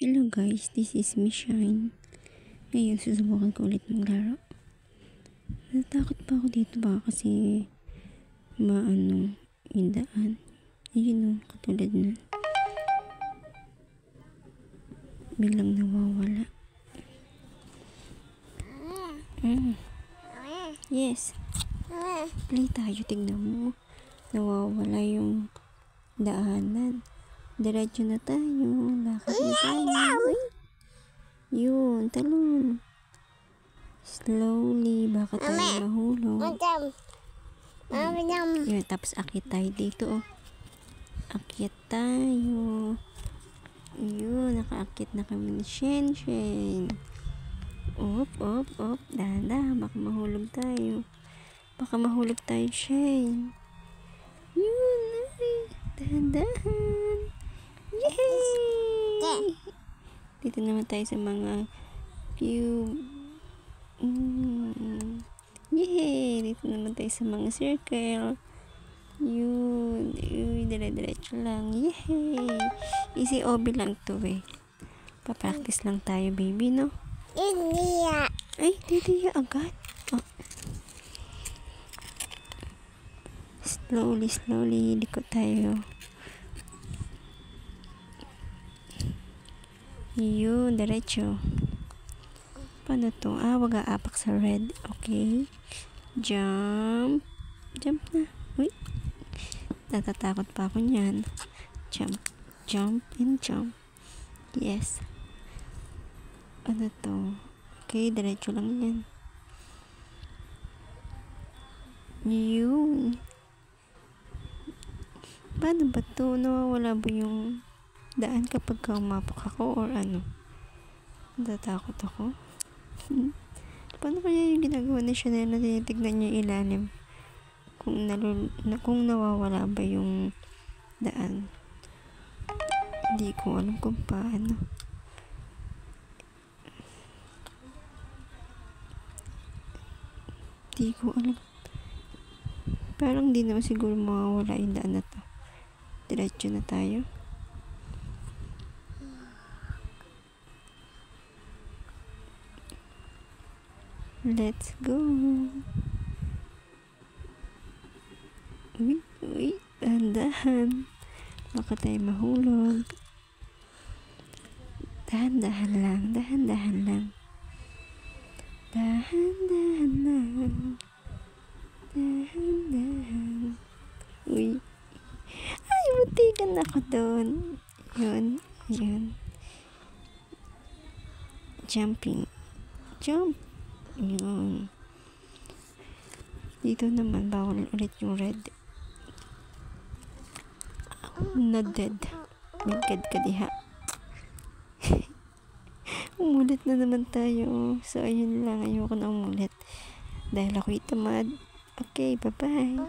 Hello guys, this is Miss Shine. Ngayon, susubukan ko ulit maglaro. Natakot pa ako dito baka kasi yung daan. Ayun o, katulad na. Biglang nawawala. Yes. Play tayo, tignan mo. Nawawala yung daanan. Diretso na tayo. Lakad na tayo. Yun, talon. Slowly, baka tayo mahulog. Yun, tapos akit tayo dito. Oh. Akit tayo. Yun, nakaakit na kami ni Shen Shen. Op. Dahan-dahan, baka mahulog tayo. Baka mahulog tayo, Shen. Yun, dahan-dahan. Yay! Dito naman tayo sa mga cube. Yay! Dito naman tayo sa mga circle. Yun. Dire-diretso lang. Yay! Easy OB lang to eh. Pa-practice lang tayo, baby, no? Ay, didiya agad. Oh. Slowly, likot tayo. Yun, diretso. Paano to? Wag aapak sa red. Okay. Jump na. Uy. Natatakot pa ako niyan. Jump and jump. Yes. Ano to? Okay, diretso lang yan. Yun. Paano ba to? Nawawala ba yung daan kapag umapak ako or ano? Natatakot ako. Paano kaya yung ginagawa na siya na tinitignan niya yung ilalim? Kung nawawala ba yung daan? Hindi ko alam kung paano. Hindi ko alam. Parang di naman siguro mawawala yung daan na to. Diretso na tayo. Let's go. Uy, dahan-dahan. Baka tayo mahulog. Dahan-dahan lang. Dahan-dahan. Uy. Ay, butikan ako doon. Yun. Jumping. Jump. Yun. Dito naman, bawal ulit yung red. Not dead. Nagkad ka diha. Umulit na naman tayo. So, ayun lang. Ayoko na umulit. Dahil ako'y tamad. Okay, bye-bye.